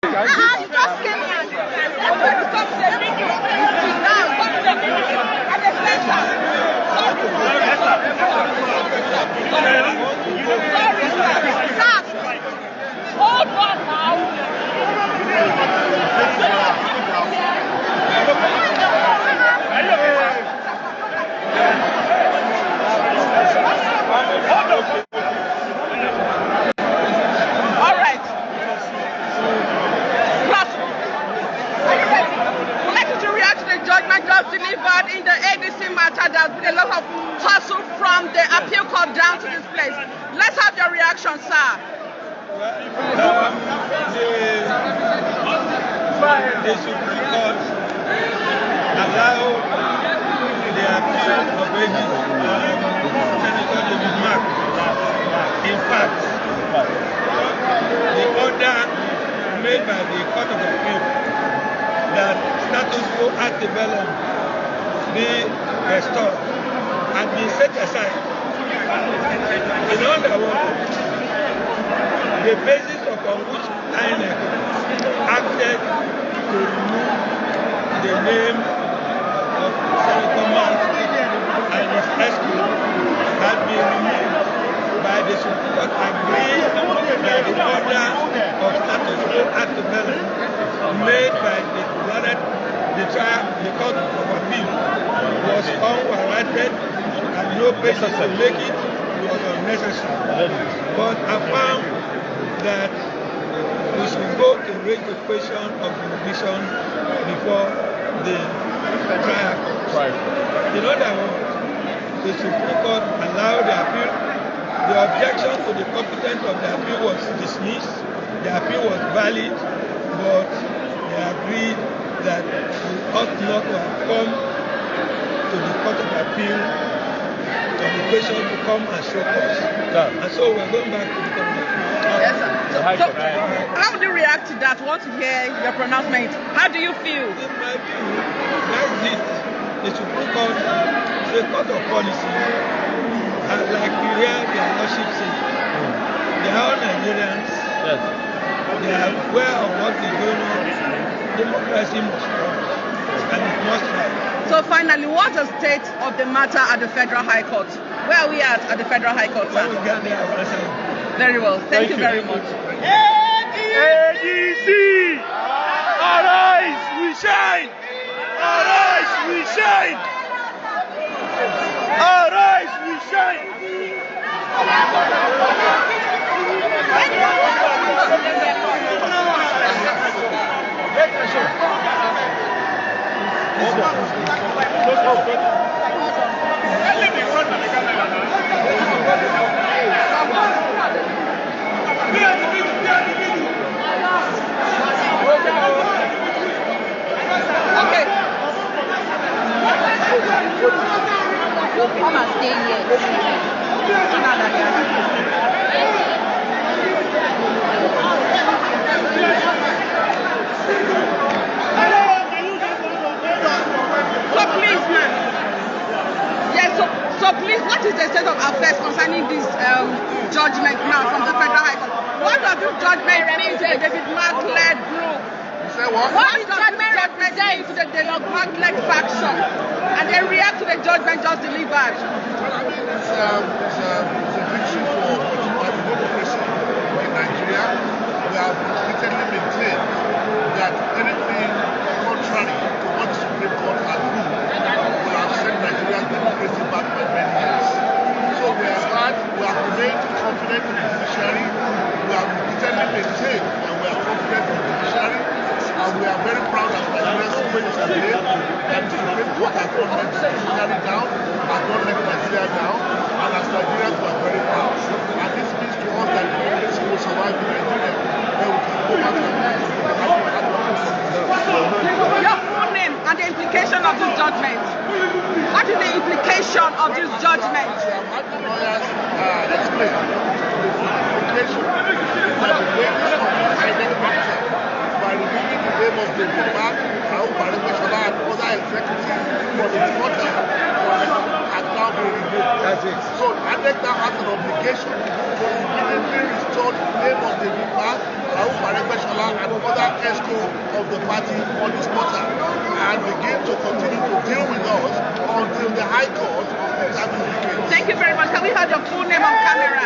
You just came in. That's why you stop the video. Now, stop the video. At the center. Sorry, sir. Sir, hold on now. All right. Plus, are you ready? I'd like you to react to the judgment just delivered in the ADC matter. There's been a lot of hustle from the appeal court down to this place. Let's have your reaction, sir. The Supreme Court allowed the appeal of Senator David Mark. In fact, the order made by the Court of Appeal that status quo antebellum be restored and be set aside. In other words, the basis upon which INEC acted to remove the name of Senator Mark and his escort had been removed by the Supreme Court, agreed that the order of status quo antebellum made by the Court of Appeal was unwarranted and no basis to make it was unnecessary. But I found that we should go to raise the question of jurisdiction before the trial. Right. In other words, the Supreme Court allowed the appeal. The objection to the competence of the appeal was dismissed. The appeal was valid, but they agreed that we ought not to have come to the Court of Appeal on the question to come and show us. Yeah. And so we're going back to the Court of Appeal. Yes, sir. So, how do you react to that? Want to hear your pronouncement? How do you feel? In my view, that's it. The Supreme Court is a court of policy. And like you hear their lordship say, they are all Nigerians. Yes. They are aware of what is going on. Democracy must work, and it must work. So finally, what's the state of the matter at the Federal High Court? Where are we at the Federal High Court, sir? When we get there, I will answer you. Very well. Thank you very much. ADC! Arise, we shine! Arise, we shine! Arise, we shine! Okay. Come and stay So please, man. Yes, so please, what is the state of affairs concerning this judgment now from the Federal High Court? What does this judgment mean to the David Mark-led group? You say what? What does this judgment mean to the David Mark-led faction? And they react to the judgment just delivered. It's a victory for democracy in Nigeria. We have repeatedly maintained that anything contrary to what the Supreme Court has ruled will have sent Nigeria's democracy back by many years. So we are glad, we have remained confident in the judiciary, we have repeatedly maintained and we are confident in the judiciary, and we are very proud as Nigerians today that the Supreme Court has not let the judiciary down, has not let Nigeria down, and as Nigerians we are very proud. And this means to us that democracy will survive in Nigeria, then we can go back and Your full name and the implication of this judgment. What is the implication of this judgment? As we have had the lawyers explain, the implication is that the basis of the INEC matter by removing the name of David Mark, Raul Barekeshola, and other executives from the matter has now been removed. That's it. So INEC now has an obligation to immediately restore the name of David Mark, Rauf Aregbesola, and other ESCO of the party on his portal, and begin to continue to deal with us until the High Court determines the case. Thank you very much. Can we have your full name on camera?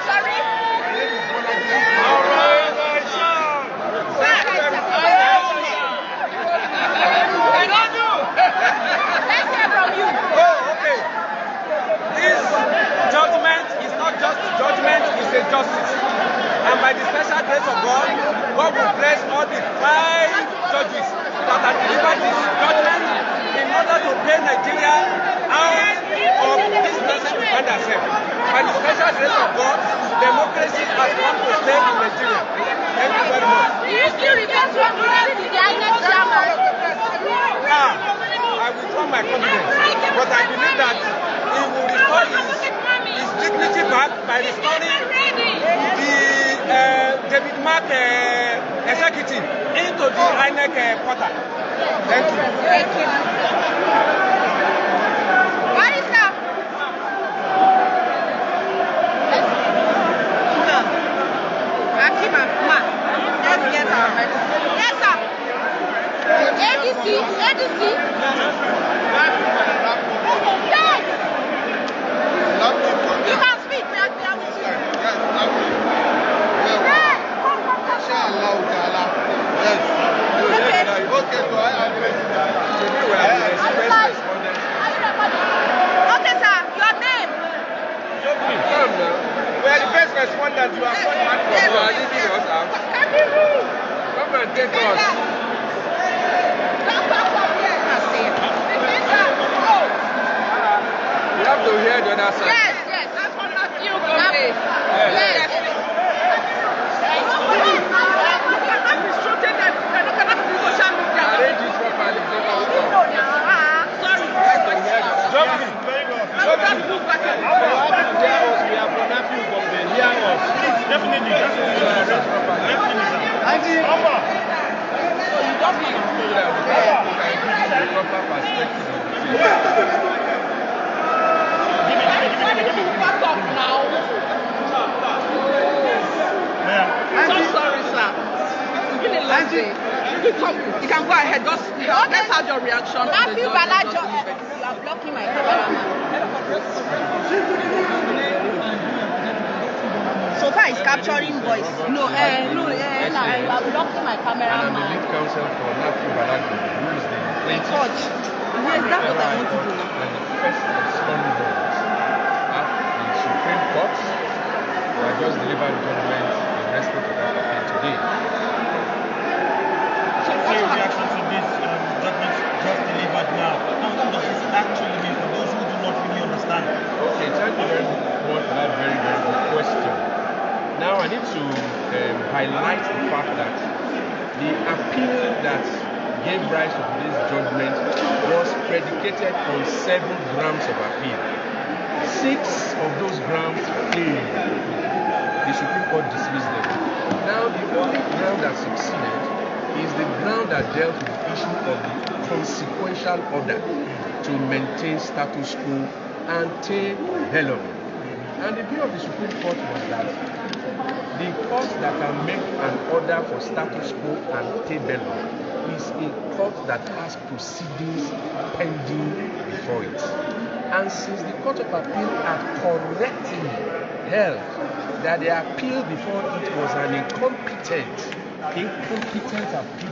Sorry? Let's hear from you. Oh, okay. This judgment is not just judgment, it's a justice. And by the special grace of God, God will bless all the 5 judges that have delivered this judgment in order to pay Nigeria out of this message we find ourselves. By the special grace of God, democracy has come to stay in Nigeria. Thank you very much. Do you still regret what you did to the INEC chairman? I withdraw my confidence, but I believe that he will restore his dignity back by restoring the David Mark executive into the INEC portal. Thank you. Thank you. Barrister. Akima, ma. Let's get our medicine. Yes, sir. ADC. Yes. You can speak. We are with you. Okay, sir. Your name? We are the first responders. You are not mad for you are leaving us out. Come and take us. You have to hear the other side. Yes. That's what not you. Yes. Arrange it properly. Sorry. Definitely. So sorry, sir. It's been a long day. You can go ahead. Just let's have your reaction. Matthew Balajo, you are blocking my camera. So far, it's capturing voice. No, you are blocking my camera. And I'm the lead counsel for Matthew Balajo, who is the plaintiff. Yes, that's what I want to do now. And the first responders at the Supreme Court who have just delivered judgment in respect of that appeal today. So what's your reaction to this judgment just delivered now? And what does this actually mean for those who do not really understand? Okay, thank you very much for that very, very good question. Now I need to highlight the fact that the appeal that gave rise to today's judgment was predicated on 7 grounds of appeal. 6 of those grounds failed. The Supreme Court dismissed them. Now the only ground that succeeded is the ground that dealt with the issue of the consequential order to maintain status quo ante bellum. And the view of the Supreme Court was that the court that can make an order for status quo ante bellum is a court that has proceedings pending before it. And since the Court of Appeal had correctly held that the appeal before it was an incompetent appeal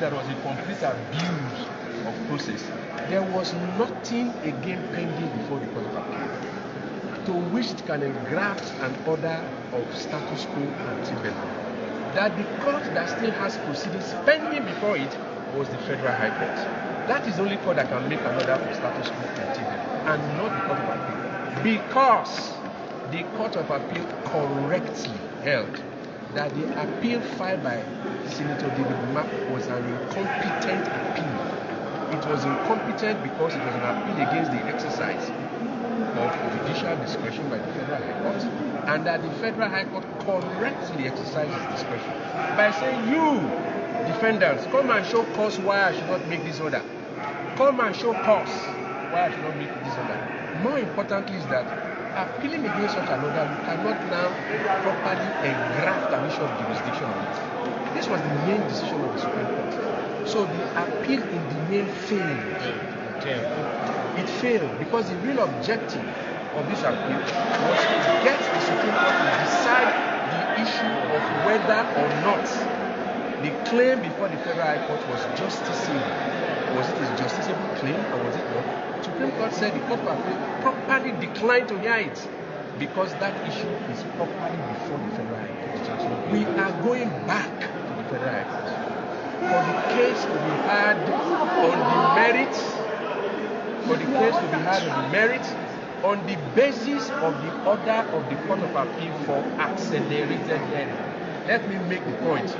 that was a complete abuse of process, there was nothing again pending before the Court of Appeal to which it can engraft an order of status quo ante bellum. That the court that still has proceedings pending before it was the Federal High Court. That is the only court that can make an order for status quo ante bellum, and not the Court of Appeal, because the Court of Appeal correctly held that the appeal filed by Senator David Mark was an incompetent appeal. It was incompetent because it was an appeal against the exercise of judicial discretion by the Federal High Court, and that the Federal High Court correctly exercised its discretion by saying, you defendants, come and show cause why I should not make this order. Come and show cause why I should not make this order. more importantly is that appealing against such an order, you cannot now properly engraft an issue of jurisdiction on it. This was the main decision of the Supreme Court. So the appeal in the main failed. It failed because the real objective of this appeal was to get the Supreme Court to decide the issue of whether or not the claim before the Federal High Court was justiciable. Was it a justiciable claim or was it not? The Supreme Court said the Court of Appeal properly declined to hear it because that issue is properly before the Federal High Court. We are going back to the Federal High Court for the case to be heard on the merits, on the basis of the order of the Court of Appeal for accelerated hearing. Let me make the point.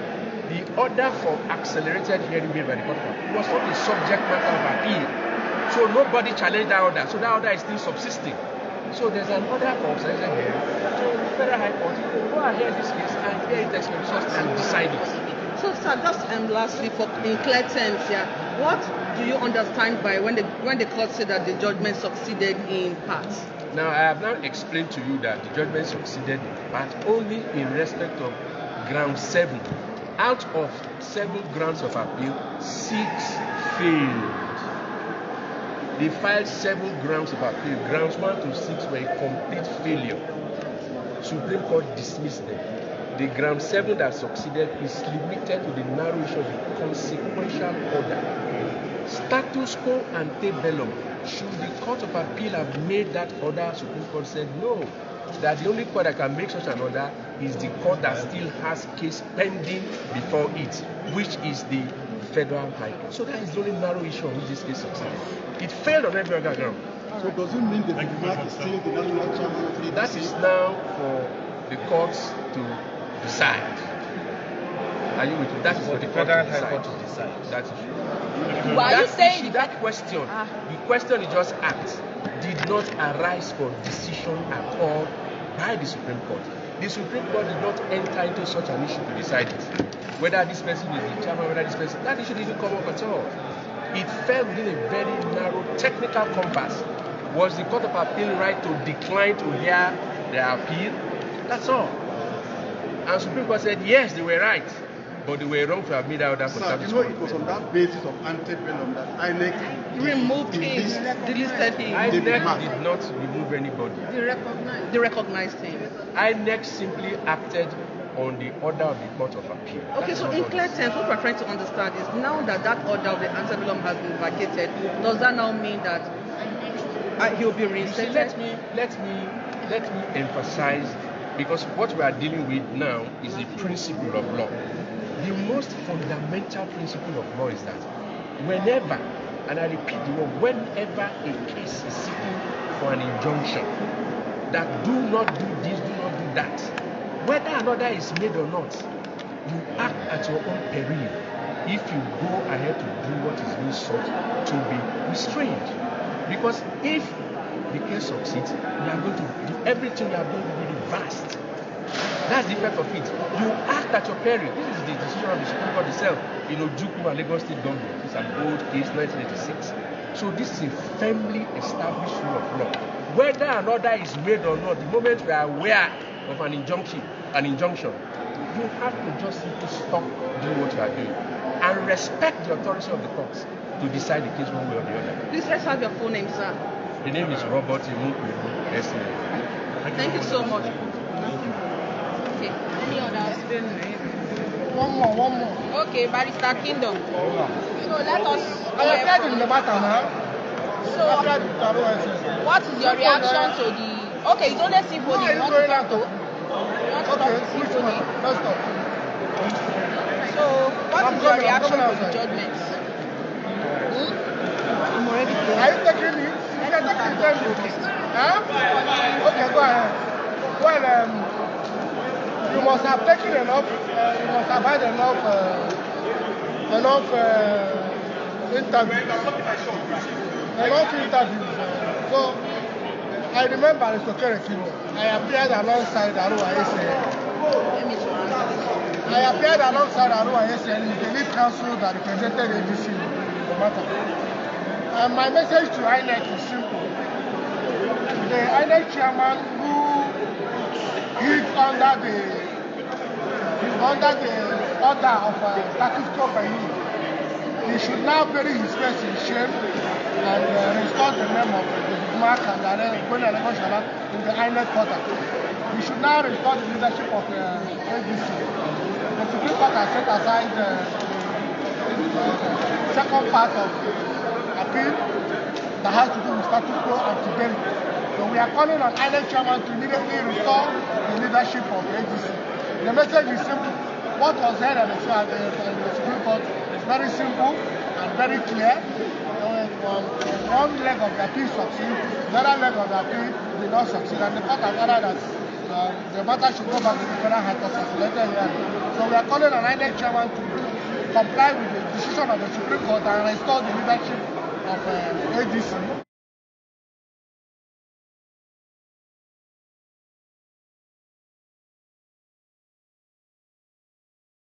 The order for accelerated hearing made by the Court of Appeal was not the subject matter of appeal. So nobody challenged that order. So that order is still subsisting. So there's an order for accelerated hearing. So the Federal High Court will go ahead this case and hear it expeditiously and decide it. So, sir, just lastly, in clear terms, what do you understand by when the court said that the judgment succeeded in part? Now, I have now explained to you that the judgment succeeded in part only in respect of ground 7. Out of 7 grounds of appeal, 6 failed. They filed 7 grounds of appeal. Grounds 1 to 6 were a complete failure. Supreme Court dismissed them. The ground 7 that succeeded is limited to the narrow issue of the consequential order. Status quo ante bellum. Should the Court of Appeal have made that order? Supreme Court said no. That the only court that can make such an order is the court that still has case pending before it, which is the Federal High Court. So that is the only narrow issue on which this case succeeded. It failed on every other ground. So does it mean the demand is still the national chairman of the That is now for the courts to decide. Are you with me? That is for the Federal High Court to decide. That issue. Why are you saying issue, that question? The question is just asked. Did not arise for decision at all by the Supreme Court. The Supreme Court did not enter into such an issue to decide it. Whether this person is the chairman, whether this person, that issue didn't come up at all. It fell within a very narrow technical compass. Was the Court of Appeal right to decline to hear their appeal? That's all. And Supreme Court said yes, they were right, but they were wrong to have made that order for service. It was on that basis of antebellum that INEC removed him, delisted him. INEC did not remove anybody. They recognized him. INEC simply acted on the order of the Court of Appeal. Okay, so in clear terms, what we're trying to understand is now that that order of the antebellum has been vacated, does that now mean that he'll be reinstated? Let me emphasize, because what we are dealing with now is the principle of law. The most fundamental principle of law is that whenever, and I repeat the word, whenever a case is seeking for an injunction that do not do this, do not do that, whether an order is made or not, you act at your own peril if you go ahead to do what is being sought to be restrained. Because if the case succeeds, you are going to do everything you are going to be reversed. That's the effect of it. You act at your peril. This is the decision of the Supreme Court itself. Ojukwu and Lagos State government. It's an old case, 1986. So this is a firmly established rule of law. Whether an order is made or not, the moment we are aware of an injunction, you have to just simply stop doing what you are doing and respect the authority of the courts to decide the case one way or the other. Please let's have your full name, sir. The name is Robert Imunkwe. Thank you so much. Okay. Any others? One more. Okay, Barrister Kingdom. So let us. I appeared in the matter now. So, what is your reaction to the? Okay, it's only Symphony. No, it's going out. Okay, which one? Let's stop. So, what is your reaction to the judgments? I'm already there. Are you taking it? You can take it. Huh? Okay, go ahead. Well, you must have taken enough. You must have had enough interviews. So I remember Aristocratic Kingdom. I appeared alongside Arua ACN. The lead counsel that represented ABC in the matter. And my message to INEC is simple. the INEC chairman who is under the order of status quo by you, he should now bury his face in shame and restore the name of the Mark and in the INEC quarter. He should now restore the leadership of ADC. The Supreme Court has set aside the second part of the appeal that has to do with status quo and today. So we are calling on INEC chairman to immediately restore the leadership of ADC. The message is simple. What was heard at the Supreme Court is very simple and very clear. One leg of the appeal succeeds, the other leg of the appeal did not succeed, and the court has ordered that the matter should go back to the Federal High Court for later hearing. So we are calling on INEC chairman to comply with the decision of the Supreme Court and restore the leadership of ADC.